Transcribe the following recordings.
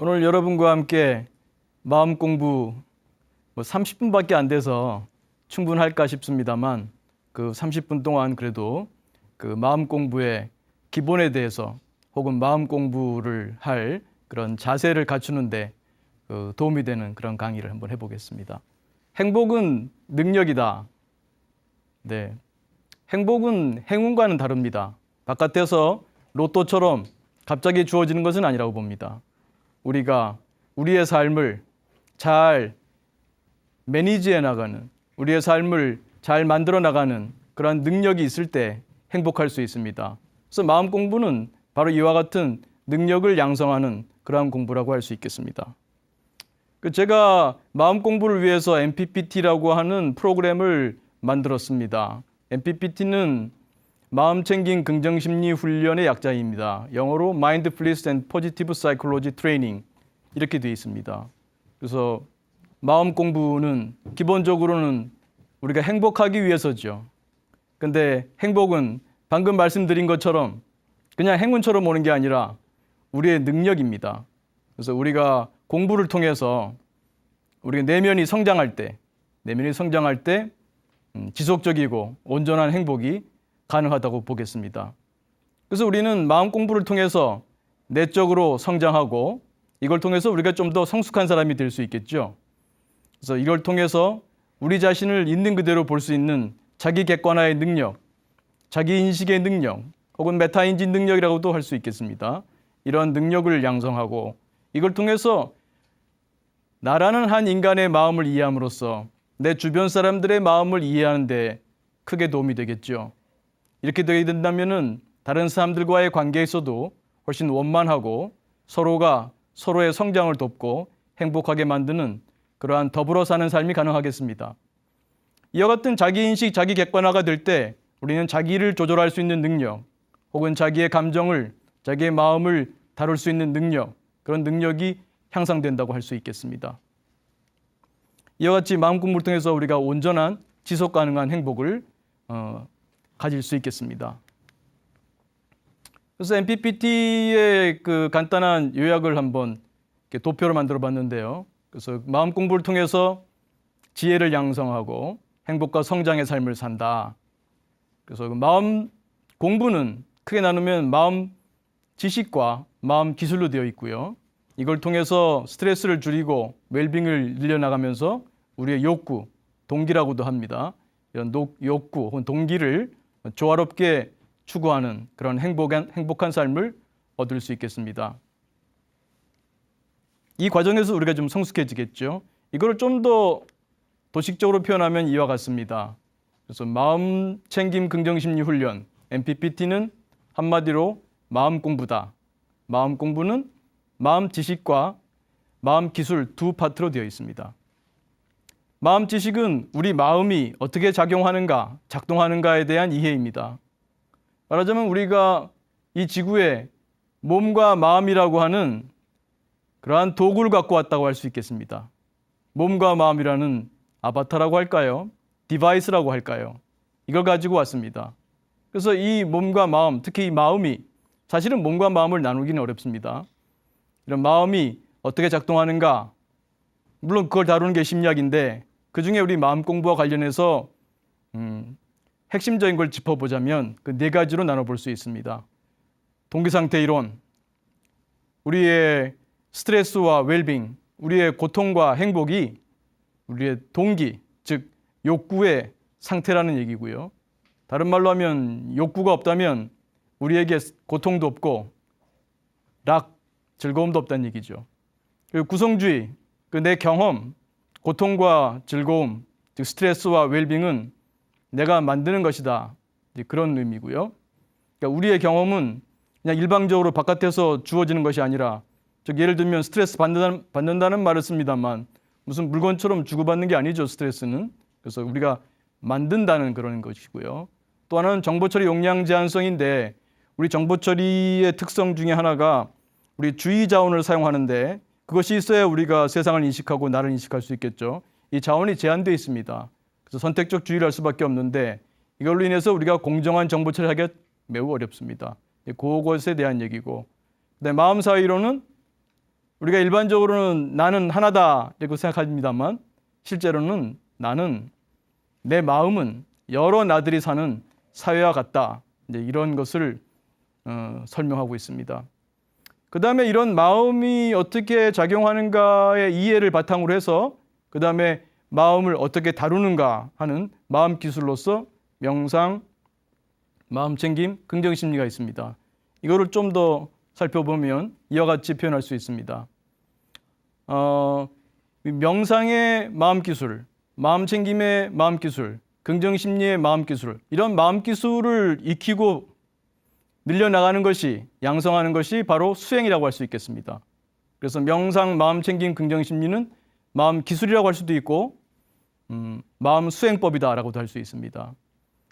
오늘 여러분과 함께 마음 공부 30분밖에 안 돼서 충분할까 싶습니다만 그 30분 동안 그래도 그 마음 공부의 기본에 대해서 혹은 마음 공부를 할 그런 자세를 갖추는데 도움이 되는 그런 강의를 한번 해보겠습니다. 행복은 능력이다. 네, 행복은 행운과는 다릅니다. 바깥에서 로또처럼 갑자기 주어지는 것은 아니라고 봅니다. 우리가 우리의 삶을 잘 매니지해 나가는, 우리의 삶을 잘 만들어 나가는 그러한 능력이 있을 때 행복할 수 있습니다. 그래서 마음 공부는 바로 이와 같은 능력을 양성하는 그러한 공부라고 할 수 있겠습니다. 제가 마음 공부를 위해서 MPPT라고 하는 프로그램을 만들었습니다. MPPT는 마음 챙김 긍정심리 훈련의 약자입니다. 영어로 Mindfulness and Positive Psychology Training 이렇게 되어 있습니다. 그래서 마음 공부는 기본적으로는 우리가 행복하기 위해서죠. 근데 행복은 방금 말씀드린 것처럼 그냥 행운처럼 오는 게 아니라 우리의 능력입니다. 그래서 우리가 공부를 통해서 우리가 내면이 성장할 때 지속적이고 온전한 행복이 가능하다고 보겠습니다. 그래서 우리는 마음 공부를 통해서 내적으로 성장하고 이걸 통해서 우리가 좀 더 성숙한 사람이 될 수 있겠죠. 그래서 이걸 통해서 우리 자신을 있는 그대로 볼 수 있는 자기 객관화의 능력, 자기 인식의 능력, 혹은 메타인지 능력이라고도 할 수 있겠습니다. 이런 능력을 양성하고 이걸 통해서 나라는 한 인간의 마음을 이해함으로써 내 주변 사람들의 마음을 이해하는 데 크게 도움이 되겠죠. 이렇게 되게 된다면은 다른 사람들과의 관계에서도 훨씬 원만하고 서로가 서로의 성장을 돕고 행복하게 만드는 그러한 더불어 사는 삶이 가능하겠습니다. 이와 같은 자기인식, 자기 객관화가 될 때 우리는 자기를 조절할 수 있는 능력 혹은 자기의 감정을, 자기의 마음을 다룰 수 있는 능력, 그런 능력이 향상된다고 할 수 있겠습니다. 이와 같이 마음 공부를 통해서 우리가 온전한 지속 가능한 행복을 가질 수 있겠습니다. 그래서 MPPT의 그 간단한 요약을 한번 도표로 만들어 봤는데요. 그래서 마음 공부를 통해서 지혜를 양성하고 행복과 성장의 삶을 산다. 그래서 마음 공부는 크게 나누면 마음 지식과 마음 기술로 되어 있고요. 이걸 통해서 스트레스를 줄이고 웰빙을 늘려나가면서 우리의 욕구, 동기라고도 합니다. 이런 욕구 혹은 동기를 조화롭게 추구하는 그런 행복한 삶을 얻을 수 있겠습니다. 이 과정에서 우리가 좀 성숙해지겠죠. 이걸 좀 더 도식적으로 표현하면 이와 같습니다. 그래서 마음 챙김 긍정심리 훈련, MPPT는 한마디로 마음 공부다. 마음 공부는 마음 지식과 마음 기술 두 파트로 되어 있습니다. 마음 지식은 우리 마음이 어떻게 작용하는가, 작동하는가에 대한 이해입니다. 말하자면 우리가 이 지구에 몸과 마음이라고 하는 그러한 도구를 갖고 왔다고 할 수 있겠습니다. 몸과 마음이라는 아바타라고 할까요? 디바이스라고 할까요? 이걸 가지고 왔습니다. 그래서 이 몸과 마음, 특히 이 마음이 사실은 몸과 마음을 나누기는 어렵습니다. 이런 마음이 어떻게 작동하는가, 물론 그걸 다루는 게 심리학인데 그 중에 우리 마음 공부와 관련해서 핵심적인 걸 짚어보자면 그 네 가지로 나눠볼 수 있습니다. 동기상태 이론, 우리의 스트레스와 웰빙, 우리의 고통과 행복이 우리의 동기, 즉 욕구의 상태라는 얘기고요. 다른 말로 하면 욕구가 없다면 우리에게 고통도 없고 즐거움도 없다는 얘기죠. 그리고 구성주의, 내 경험, 고통과 즐거움, 즉 스트레스와 웰빙은 내가 만드는 것이다. 그런 의미고요. 그러니까 우리의 경험은 그냥 일방적으로 바깥에서 주어지는 것이 아니라, 즉 예를 들면 스트레스 받는다는 말을 씁니다만 무슨 물건처럼 주고받는 게 아니죠, 스트레스는. 그래서 우리가 만든다는 그런 것이고요. 또 하나는 정보처리 용량 제한성인데 우리 정보처리의 특성 중에 하나가 우리 주의 자원을 사용하는데 그것이 있어야 우리가 세상을 인식하고 나를 인식할 수 있겠죠. 이 자원이 제한되어 있습니다. 그래서 선택적 주의를 할 수밖에 없는데 이걸로 인해서 우리가 공정한 정보 처리하기가 매우 어렵습니다. 그것에 대한 얘기고, 마음 사이로는 우리가 일반적으로는 나는 하나다 이렇게 생각합니다만 실제로는 나는 내 마음은 여러 나들이 사는 사회와 같다. 이제 이런 것을 설명하고 있습니다. 그 다음에 이런 마음이 어떻게 작용하는가의 이해를 바탕으로 해서 그 다음에 마음을 어떻게 다루는가 하는 마음 기술로서 명상, 마음챙김, 긍정심리가 있습니다. 이거를 좀 더 살펴보면 이와 같이 표현할 수 있습니다. 명상의 마음 기술, 마음챙김의 마음 기술, 긍정심리의 마음 기술, 이런 마음 기술을 익히고 늘려나가는 것이, 양성하는 것이 바로 수행이라고 할 수 있겠습니다. 그래서 명상, 마음챙김, 긍정심리는 마음 기술이라고 할 수도 있고 마음 수행법이다라고도 할 수 있습니다.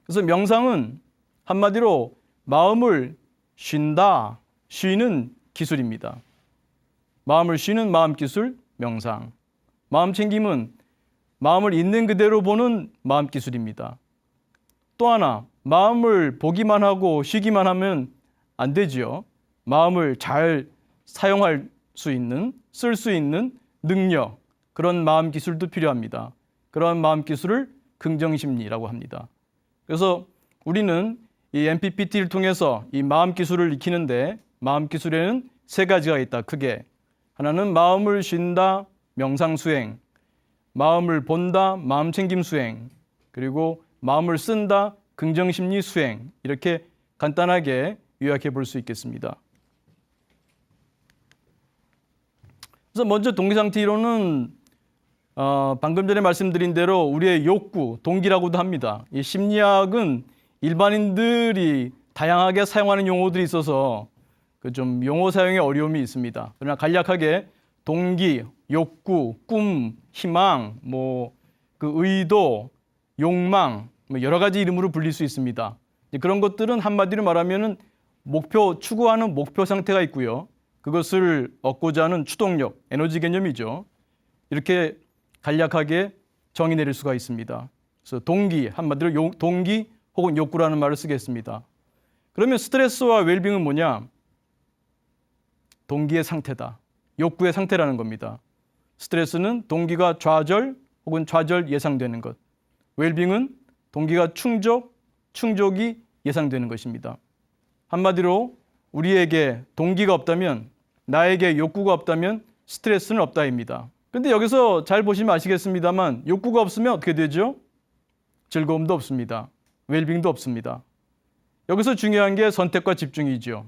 그래서 명상은 한마디로 마음을 쉰다, 쉬는 기술입니다. 마음을 쉬는 마음 기술, 명상. 마음챙김은 마음을 있는 그대로 보는 마음 기술입니다. 또 하나, 마음을 보기만 하고 쉬기만 하면 안 되지요. 마음을 잘 사용할 수 있는, 쓸 수 있는 능력, 그런 마음 기술도 필요합니다. 그런 마음 기술을 긍정심리라고 합니다. 그래서 우리는 이 MPPT를 통해서 이 마음 기술을 익히는데 마음 기술에는 세 가지가 있다, 크게. 하나는 마음을 쉰다, 명상 수행. 마음을 본다, 마음챙김 수행. 그리고 마음을 쓴다, 긍정심리 수행. 이렇게 간단하게 요약해 볼 수 있겠습니다. 그래서 먼저 동기상태 이론은 방금 전에 말씀드린 대로 우리의 욕구, 동기라고도 합니다. 이 심리학은 일반인들이 다양하게 사용하는 용어들이 있어서 그 좀 용어 사용에 어려움이 있습니다. 그러나 간략하게 동기, 욕구, 꿈, 희망, 그 의도, 욕망, 여러 가지 이름으로 불릴 수 있습니다. 그런 것들은 한마디로 말하면은 추구하는 목표 상태가 있고요. 그것을 얻고자 하는 추동력, 에너지 개념이죠. 이렇게 간략하게 정의 내릴 수가 있습니다. 그래서 동기, 한마디로 동기 혹은 욕구라는 말을 쓰겠습니다. 그러면 스트레스와 웰빙은 뭐냐? 동기의 상태다. 욕구의 상태라는 겁니다. 스트레스는 동기가 좌절 혹은 좌절 예상되는 것. 웰빙은 동기가 충족이 예상되는 것입니다. 한마디로 우리에게 동기가 없다면, 나에게 욕구가 없다면 스트레스는 없다입니다. 근데 여기서 잘 보시면 아시겠습니다만 욕구가 없으면 어떻게 되죠? 즐거움도 없습니다. 웰빙도 없습니다. 여기서 중요한 게 선택과 집중이죠.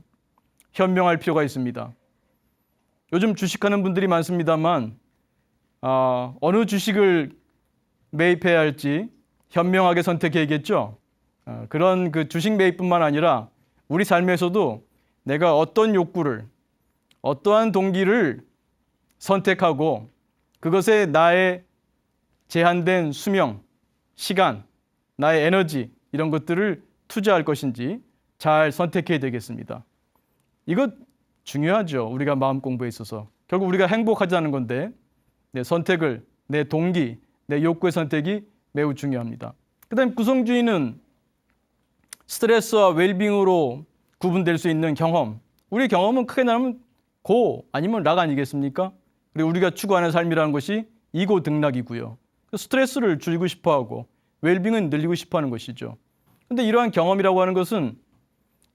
현명할 필요가 있습니다. 요즘 주식하는 분들이 많습니다만 어느 주식을 매입해야 할지 현명하게 선택해야겠죠. 그런 그 주식 매입뿐만 아니라 우리 삶에서도 내가 어떤 욕구를, 어떠한 동기를 선택하고 그것에 나의 제한된 수명, 시간, 나의 에너지 이런 것들을 투자할 것인지 잘 선택해야 되겠습니다. 이것 중요하죠. 우리가 마음 공부에 있어서. 결국 우리가 행복하자는 건데 내 선택을, 내 동기, 내 욕구의 선택이 매우 중요합니다. 그 다음에 구성주의는 스트레스와 웰빙으로 구분될 수 있는 경험. 우리 경험은 크게 나누면 고 아니면 락 아니겠습니까? 그리고 우리가 추구하는 삶이라는 것이 이고 등락이고요. 스트레스를 줄이고 싶어하고 웰빙은 늘리고 싶어하는 것이죠. 그런데 이러한 경험이라고 하는 것은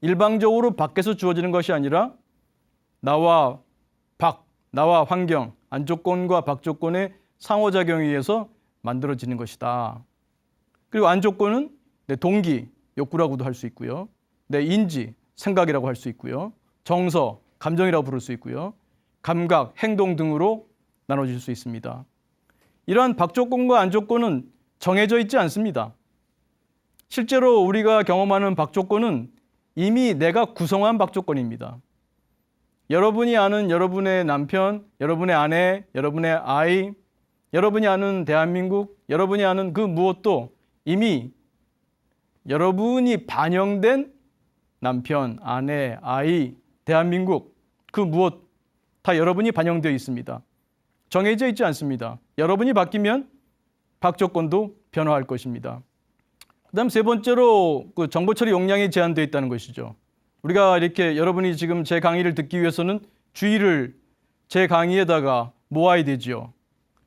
일방적으로 밖에서 주어지는 것이 아니라 나와 환경, 안조건과 박조건의 상호작용에 의해서 만들어지는 것이다. 그리고 안조건은 내 동기, 욕구라고도 할 수 있고요. 내 인지, 생각이라고 할 수 있고요. 정서, 감정이라고 부를 수 있고요. 감각, 행동 등으로 나눠질 수 있습니다. 이러한 박조건과 안조건은 정해져 있지 않습니다. 실제로 우리가 경험하는 박조건은 이미 내가 구성한 박조건입니다. 여러분이 아는 여러분의 남편, 여러분의 아내, 여러분의 아이, 여러분이 아는 대한민국, 여러분이 아는 그 무엇도 이미 여러분이 반영된 남편, 아내, 아이, 대한민국 그 무엇 다 여러분이 반영되어 있습니다. 정해져 있지 않습니다. 여러분이 바뀌면 박조건도 변화할 것입니다. 그 다음 세 번째로 그 정보 처리 용량이 제한되어 있다는 것이죠. 우리가 이렇게 여러분이 지금 제 강의를 듣기 위해서는 주의를 제 강의에다가 모아야 되지요.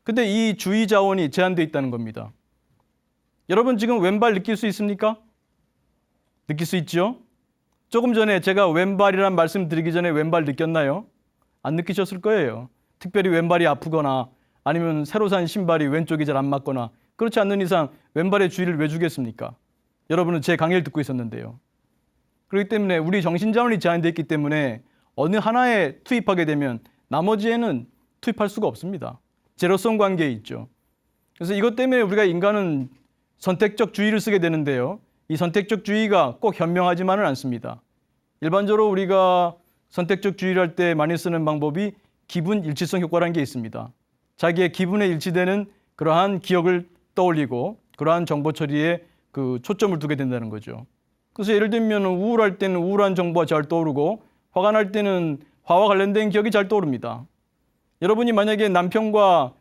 근데 이 주의 자원이 제한되어 있다는 겁니다. 여러분 지금 왼발 느낄 수 있습니까? 느낄 수 있죠? 조금 전에 제가 왼발이란 말씀 드리기 전에 왼발 느꼈나요? 안 느끼셨을 거예요. 특별히 왼발이 아프거나 아니면 새로 산 신발이 왼쪽이 잘 안 맞거나 그렇지 않는 이상 왼발의 주의를 왜 주겠습니까? 여러분은 제 강의를 듣고 있었는데요. 그렇기 때문에 우리 정신자원이 제한되어 있기 때문에 어느 하나에 투입하게 되면 나머지에는 투입할 수가 없습니다. 제로성 관계에 있죠. 그래서 이것 때문에 우리가 인간은 선택적 주의를 쓰게 되는데요. 이 선택적 주의가 꼭 현명하지만은 않습니다. 일반적으로 우리가 선택적 주의를 할 때 많이 쓰는 방법이 기분 일치성 효과라는 게 있습니다. 자기의 기분에 일치되는 그러한 기억을 떠올리고 그러한 정보 처리에 그 초점을 두게 된다는 거죠. 그래서 예를 들면 우울할 때는 우울한 정보가 잘 떠오르고 화가 날 때는 화와 관련된 기억이 잘 떠오릅니다. 여러분이 만약에 남편과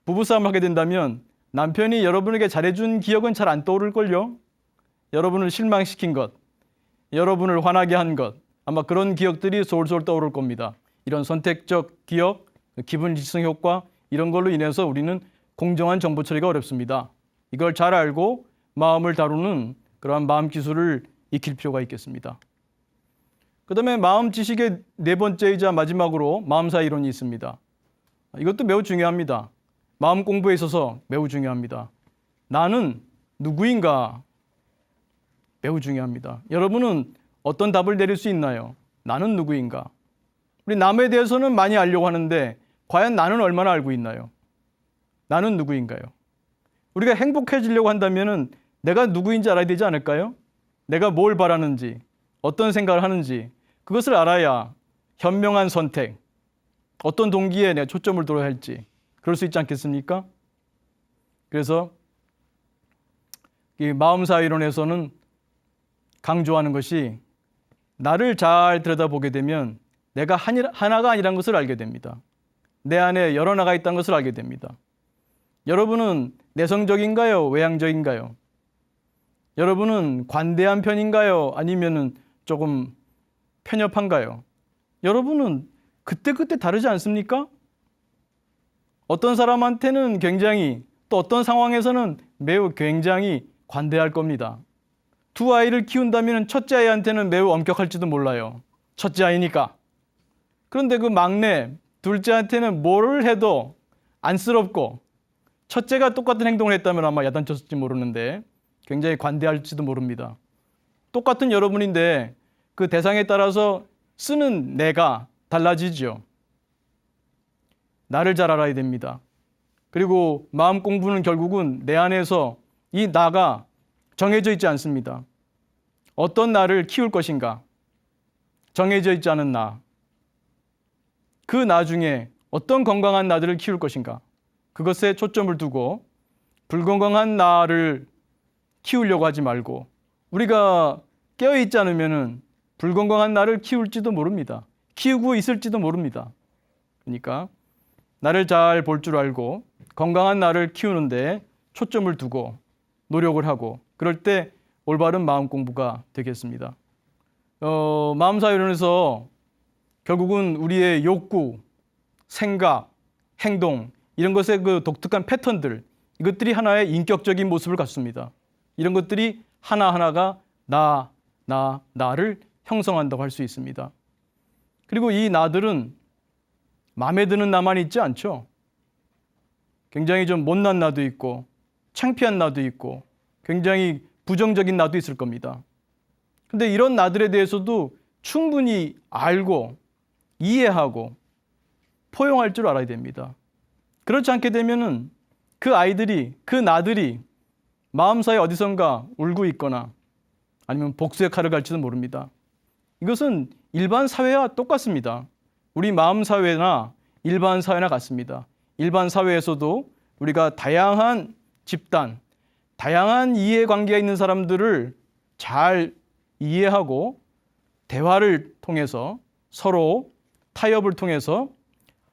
부부싸움을 하게 된다면 남편이 여러분에게 잘해준 기억은 잘 안 떠오를걸요? 여러분을 실망시킨 것, 여러분을 화나게 한 것, 아마 그런 기억들이 솔솔 떠오를 겁니다. 이런 선택적 기억, 기분 일치성 효과 이런 걸로 인해서 우리는 공정한 정보 처리가 어렵습니다. 이걸 잘 알고 마음을 다루는 그러한 마음 기술을 익힐 필요가 있겠습니다. 그 다음에 마음 지식의 네 번째이자 마지막으로 마음사 이론이 있습니다. 이것도 매우 중요합니다. 마음 공부에 있어서 매우 중요합니다. 나는 누구인가? 매우 중요합니다. 여러분은 어떤 답을 내릴 수 있나요? 나는 누구인가? 우리 남에 대해서는 많이 알려고 하는데 과연 나는 얼마나 알고 있나요? 나는 누구인가요? 우리가 행복해지려고 한다면 내가 누구인지 알아야 되지 않을까요? 내가 뭘 바라는지, 어떤 생각을 하는지 그것을 알아야 현명한 선택, 어떤 동기에 내가 초점을 둬야 할지 그럴 수 있지 않겠습니까? 그래서 이 마음사 이론에서는 강조하는 것이 나를 잘 들여다보게 되면 내가 하나가 아니라는 것을 알게 됩니다. 내 안에 여러 나가 있다는 것을 알게 됩니다. 여러분은 내성적인가요? 외향적인가요? 여러분은 관대한 편인가요? 아니면은 조금 편협한가요? 여러분은 그때그때 다르지 않습니까? 어떤 사람한테는 굉장히 또 어떤 상황에서는 매우 굉장히 관대할 겁니다. 두 아이를 키운다면 첫째 아이한테는 매우 엄격할지도 몰라요. 첫째 아이니까. 그런데 그 막내, 둘째한테는 뭐를 해도 안쓰럽고 첫째가 똑같은 행동을 했다면 아마 야단쳤을지 모르는데 굉장히 관대할지도 모릅니다. 똑같은 여러분인데 그 대상에 따라서 쓰는 내가 달라지죠. 나를 잘 알아야 됩니다. 그리고 마음 공부는 결국은 내 안에서 이 나가 정해져 있지 않습니다. 어떤 나를 키울 것인가? 정해져 있지 않은 나. 그 나 중에 어떤 건강한 나들을 키울 것인가? 그것에 초점을 두고 불건강한 나를 키우려고 하지 말고 우리가 깨어있지 않으면 불건강한 나를 키울지도 모릅니다. 키우고 있을지도 모릅니다. 그러니까 나를 잘 볼 줄 알고 건강한 나를 키우는데 초점을 두고 노력을 하고 그럴 때 올바른 마음 공부가 되겠습니다. 마음사 이론에서 결국은 우리의 욕구, 생각, 행동 이런 것의 그 독특한 패턴들 이것들이 하나의 인격적인 모습을 갖습니다. 이런 것들이 하나하나가 나를 형성한다고 할 수 있습니다. 그리고 이 나들은 마음에 드는 나만 있지 않죠. 굉장히 좀 못난 나도 있고 창피한 나도 있고 굉장히 부정적인 나도 있을 겁니다. 근데 이런 나들에 대해서도 충분히 알고 이해하고 포용할 줄 알아야 됩니다. 그렇지 않게 되면은 그 아이들이, 그 나들이 마음사에 어디선가 울고 있거나 아니면 복수의 칼을 갈지도 모릅니다. 이것은 일반 사회와 똑같습니다. 우리 마음 사회나 일반 사회나 같습니다. 일반 사회에서도 우리가 다양한 집단, 다양한 이해관계가 있는 사람들을 잘 이해하고 대화를 통해서 서로 타협을 통해서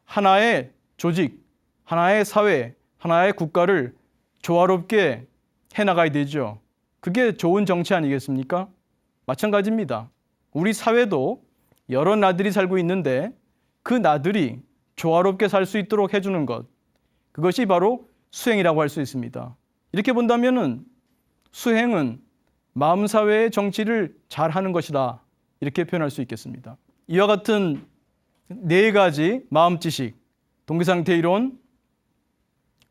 하나의 조직, 하나의 사회, 하나의 국가를 조화롭게 해나가야 되죠. 그게 좋은 정치 아니겠습니까? 마찬가지입니다. 우리 사회도 여러 나들이 살고 있는데 그 나들이 조화롭게 살 수 있도록 해주는 것. 그것이 바로 수행이라고 할 수 있습니다. 이렇게 본다면은 수행은 마음사회의 정치를 잘하는 것이다. 이렇게 표현할 수 있겠습니다. 이와 같은 네 가지 마음지식, 동기상태 이론,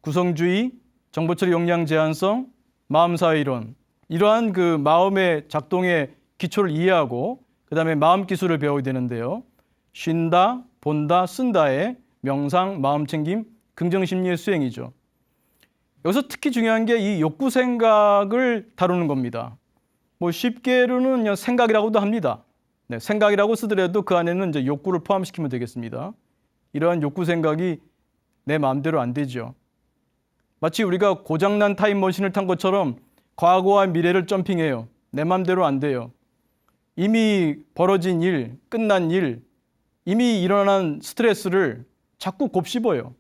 구성주의, 정보처리 역량 제한성, 마음사회 이론, 이러한 그 마음의 작동의 기초를 이해하고 그 다음에 마음 기술을 배워야 되는데요. 쉰다, 본다, 쓴다의 명상, 마음챙김, 긍정심리의 수행이죠. 여기서 특히 중요한 게 이 욕구 생각을 다루는 겁니다. 뭐 쉽게로는 그냥 생각이라고도 합니다. 네, 생각이라고 쓰더라도 그 안에는 이제 욕구를 포함시키면 되겠습니다. 이러한 욕구 생각이 내 마음대로 안 되죠. 마치 우리가 고장난 타임머신을 탄 것처럼 과거와 미래를 점핑해요. 내 마음대로 안 돼요. 이미 벌어진 일, 끝난 일, 이미 일어난 스트레스를 자꾸 곱씹어요.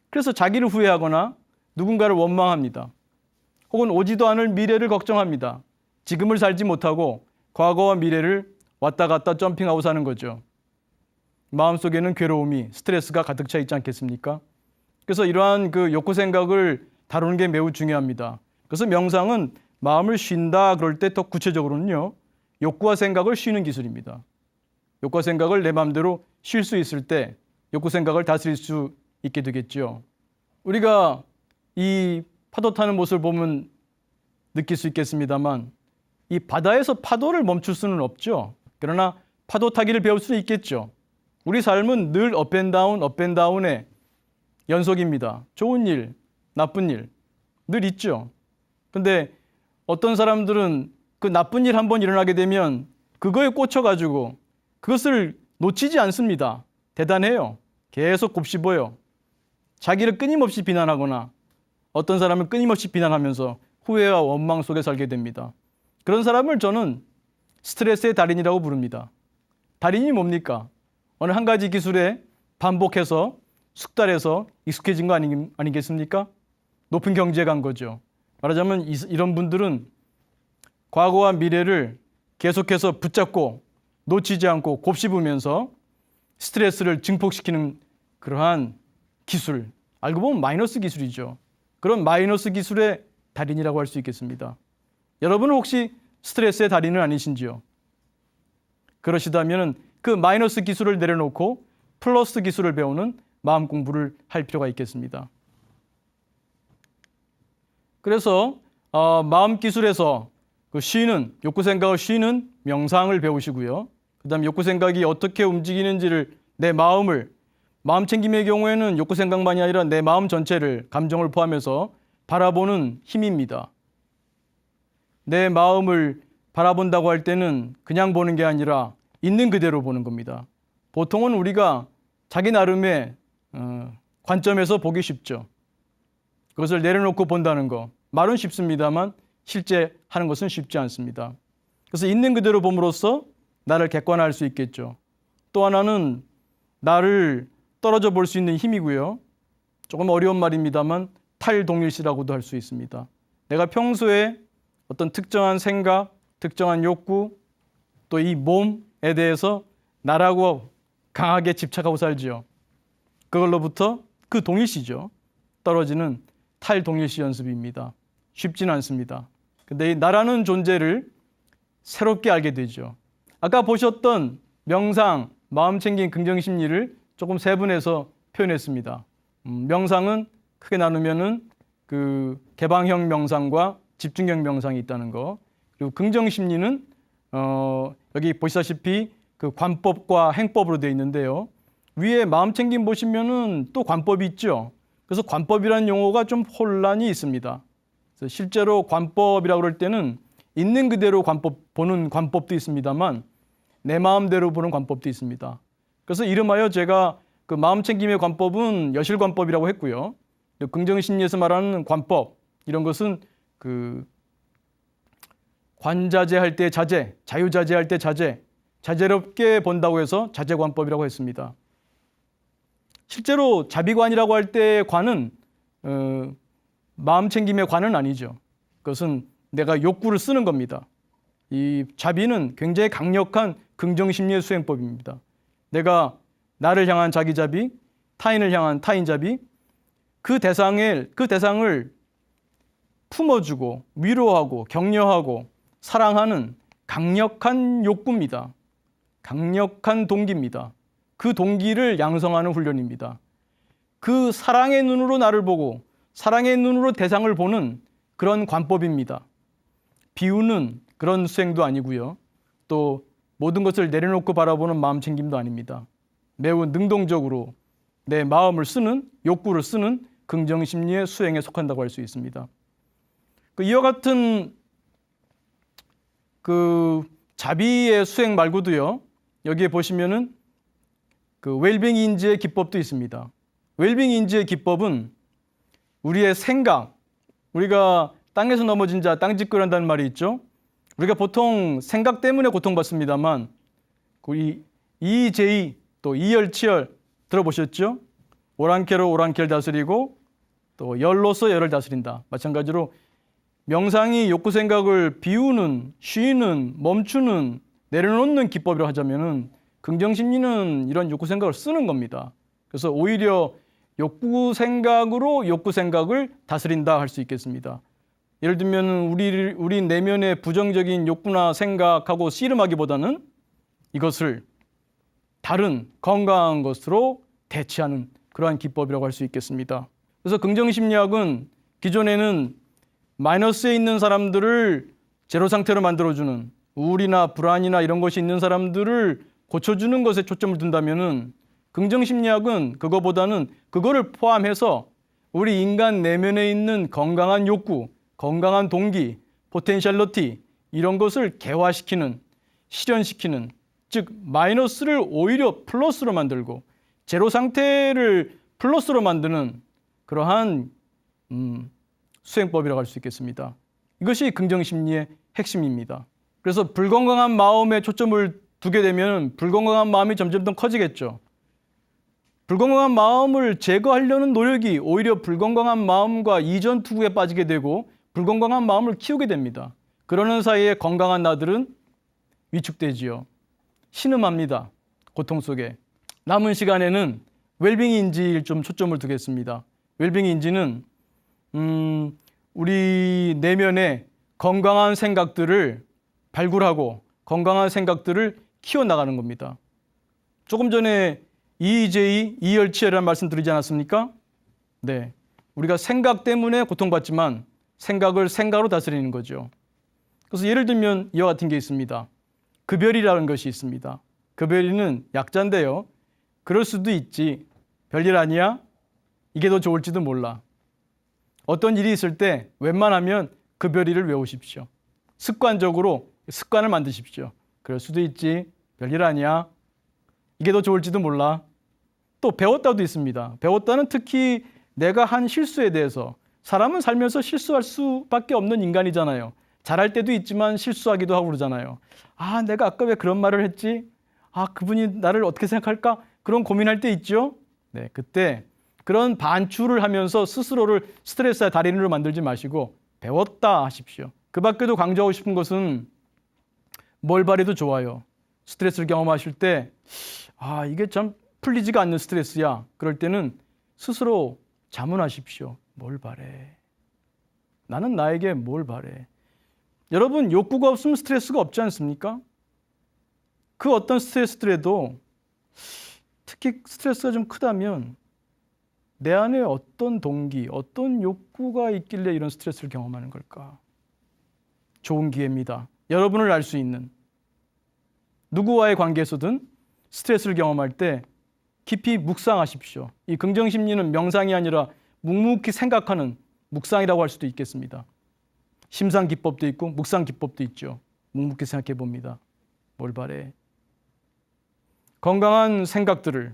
그래서 자기를 후회하거나 누군가를 원망합니다. 혹은 오지도 않을 미래를 걱정합니다. 지금을 살지 못하고 과거와 미래를 왔다 갔다 점핑하고 사는 거죠. 마음속에는 괴로움이, 스트레스가 가득 차 있지 않겠습니까? 그래서 이러한 그 욕구 생각을 다루는 게 매우 중요합니다. 그래서 명상은 마음을 쉰다 그럴 때 더 구체적으로는요. 욕구와 생각을 쉬는 기술입니다. 욕구와 생각을 내 마음대로 쉴 수 있을 때 욕구 생각을 다스릴 수 있게 되겠죠. 우리가 이 파도 타는 모습을 보면 느낄 수 있겠습니다만 이 바다에서 파도를 멈출 수는 없죠. 그러나 파도 타기를 배울 수는 있겠죠. 우리 삶은 늘 업앤다운의 연속입니다. 좋은 일, 나쁜 일 늘 있죠. 근데 어떤 사람들은 그 나쁜 일 한번 일어나게 되면 그거에 꽂혀가지고 그것을 놓치지 않습니다. 대단해요. 계속 곱씹어요. 자기를 끊임없이 비난하거나 어떤 사람을 끊임없이 비난하면서 후회와 원망 속에 살게 됩니다. 그런 사람을 저는 스트레스의 달인이라고 부릅니다. 달인이 뭡니까? 어느 한 가지 기술에 반복해서 숙달해서 익숙해진 거 아니겠습니까? 높은 경지에 간 거죠. 말하자면 이런 분들은 과거와 미래를 계속해서 붙잡고 놓치지 않고 곱씹으면서 스트레스를 증폭시키는 그러한 기술, 알고 보면 마이너스 기술이죠. 그런 마이너스 기술의 달인이라고 할 수 있겠습니다. 여러분은 혹시 스트레스의 달인은 아니신지요? 그러시다면 그 마이너스 기술을 내려놓고 플러스 기술을 배우는 마음 공부를 할 필요가 있겠습니다. 그래서 마음 기술에서 그 쉬는, 욕구 생각을 쉬는 명상을 배우시고요. 그 다음에 욕구 생각이 어떻게 움직이는지를 마음 챙김의 경우에는 욕구 생각만이 아니라 내 마음 전체를, 감정을 포함해서 바라보는 힘입니다. 내 마음을 바라본다고 할 때는 그냥 보는 게 아니라 있는 그대로 보는 겁니다. 보통은 우리가 자기 나름의 관점에서 보기 쉽죠. 그것을 내려놓고 본다는 거. 말은 쉽습니다만 실제 하는 것은 쉽지 않습니다. 그래서 있는 그대로 봄으로써 나를 객관화할 수 있겠죠. 또 하나는 나를 떨어져 볼 수 있는 힘이고요. 조금 어려운 말입니다만 탈동일시라고도 할 수 있습니다. 내가 평소에 어떤 특정한 생각, 특정한 욕구, 또 이 몸에 대해서 나라고 강하게 집착하고 살지요. 그걸로부터 그 동일시죠. 떨어지는 탈동일시 연습입니다. 쉽지는 않습니다. 근데 이 나라는 존재를 새롭게 알게 되죠. 아까 보셨던 명상, 마음챙김, 긍정심리를 조금 세분해서 표현했습니다. 명상은 크게 나누면은 그 개방형 명상과 집중형 명상이 있다는 거. 그리고 긍정심리는 여기 보시다시피 그 관법과 행법으로 되어 있는데요. 위에 마음챙김 보시면은 또 관법이 있죠. 그래서 관법이라는 용어가 좀 혼란이 있습니다. 그래서 실제로 관법이라고 그럴 때는 있는 그대로 보는 관법도 있습니다만 내 마음대로 보는 관법도 있습니다. 그래서 이름하여 제가 그 마음챙김의 관법은 여실관법이라고 했고요. 긍정심리에서 말하는 관법, 이런 것은 그 관자재할 때 자제, 자유자재할 때 자제, 자제롭게 본다고 해서 자제관법이라고 했습니다. 실제로 자비관이라고 할 때의 관은 마음챙김의 관은 아니죠. 그것은 내가 욕구를 쓰는 겁니다. 이 자비는 굉장히 강력한 긍정심리의 수행법입니다. 내가 나를 향한 자기자비, 타인을 향한 타인자비, 그 대상을 품어주고 위로하고 격려하고 사랑하는 강력한 욕구입니다. 강력한 동기입니다. 그 동기를 양성하는 훈련입니다. 그 사랑의 눈으로 나를 보고 사랑의 눈으로 대상을 보는 그런 관법입니다. 비우는 그런 수행도 아니고요. 또 모든 것을 내려놓고 바라보는 마음챙김도 아닙니다. 매우 능동적으로 내 마음을 쓰는, 욕구를 쓰는 긍정심리의 수행에 속한다고 할 수 있습니다. 이와 같은 자비의 수행 말고도요, 여기에 보시면은 웰빙 인지의 기법도 있습니다. 웰빙 인지의 기법은 우리의 생각, 우리가 땅에서 넘어진 자 땅짓거리한다는 말이 있죠. 우리가 보통 생각 때문에 고통받습니다만 우리 이재희 또 이열치열 들어보셨죠? 오랑캐로 오랑캐를 다스리고 또 열로서 열을 다스린다. 마찬가지로 명상이 욕구 생각을 비우는, 쉬는, 멈추는, 내려놓는 기법이라고 하자면은 긍정심리는 이런 욕구 생각을 쓰는 겁니다. 그래서 오히려 욕구 생각으로 욕구 생각을 다스린다 할 수 있겠습니다. 예를 들면 우리 내면의 부정적인 욕구나 생각하고 씨름하기보다는 이것을 다른 건강한 것으로 대체하는 그러한 기법이라고 할 수 있겠습니다. 그래서 긍정심리학은 기존에는 마이너스에 있는 사람들을 제로 상태로 만들어주는 우울이나 불안이나 이런 것이 있는 사람들을 고쳐주는 것에 초점을 둔다면은 긍정심리학은 그거보다는 그거를 포함해서 우리 인간 내면에 있는 건강한 욕구, 건강한 동기, 포텐셜러티 이런 것을 개화시키는, 실현시키는, 즉 마이너스를 오히려 플러스로 만들고 제로 상태를 플러스로 만드는 그러한 수행법이라고 할 수 있겠습니다. 이것이 긍정심리의 핵심입니다. 그래서 불건강한 마음에 초점을 두게 되면 불건강한 마음이 점점 더 커지겠죠. 불건강한 마음을 제거하려는 노력이 오히려 불건강한 마음과 이전 투구에 빠지게 되고 불건강한 마음을 키우게 됩니다. 그러는 사이에 건강한 나들은 위축되지요. 신음합니다. 고통 속에. 남은 시간에는 웰빙 인지에 좀 초점을 두겠습니다. 웰빙 인지는 우리 내면의 건강한 생각들을 발굴하고 건강한 생각들을 키워나가는 겁니다. 조금 전에 이재희, 이열치열이라는 말씀 드리지 않았습니까? 네, 우리가 생각 때문에 고통받지만 생각을 생각으로 다스리는 거죠. 그래서 예를 들면 이와 같은 게 있습니다. 급여리라는 것이 있습니다. 급여리는 약자인데요. 그럴 수도 있지. 별일 아니야? 이게 더 좋을지도 몰라. 어떤 일이 있을 때 웬만하면 급여리를 외우십시오. 습관적으로 습관을 만드십시오. 그럴 수도 있지. 별일 아니야. 이게 더 좋을지도 몰라. 또 배웠다도 있습니다. 배웠다는 특히 내가 한 실수에 대해서 사람은 살면서 실수할 수밖에 없는 인간이잖아요. 잘할 때도 있지만 실수하기도 하고 그러잖아요. 아, 내가 아까 왜 그런 말을 했지? 아, 그분이 나를 어떻게 생각할까? 그런 고민할 때 있죠? 네, 그때 그런 반추를 하면서 스스로를 스트레스의 달인으로 만들지 마시고 배웠다 하십시오. 그 밖에도 강조하고 싶은 것은 뭘 바래도 좋아요. 스트레스를 경험하실 때 아, 이게 참 풀리지가 않는 스트레스야. 그럴 때는 스스로 자문하십시오. 뭘 바래? 나는 나에게 뭘 바래? 여러분, 욕구가 없으면 스트레스가 없지 않습니까? 그 어떤 스트레스들에도 특히 스트레스가 좀 크다면 내 안에 어떤 동기, 어떤 욕구가 있길래 이런 스트레스를 경험하는 걸까? 좋은 기회입니다. 여러분을 알 수 있는 누구와의 관계에서든 스트레스를 경험할 때 깊이 묵상하십시오. 이 긍정심리는 명상이 아니라 묵묵히 생각하는 묵상이라고 할 수도 있겠습니다. 심상 기법도 있고 묵상 기법도 있죠. 묵묵히 생각해 봅니다. 뭘 바래? 건강한 생각들을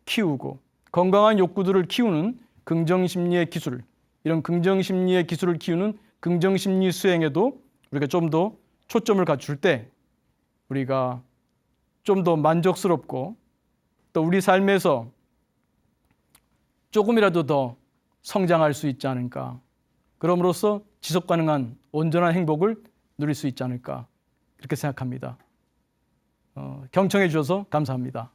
키우고 건강한 욕구들을 키우는 긍정심리의 기술, 이런 긍정심리의 기술을 키우는 긍정심리 수행에도 우리가 좀 더 초점을 갖출 때 우리가 좀 더 만족스럽고 또 우리 삶에서 조금이라도 더 성장할 수 있지 않을까. 그럼으로써 지속 가능한 온전한 행복을 누릴 수 있지 않을까. 그렇게 생각합니다. 경청해 주셔서 감사합니다.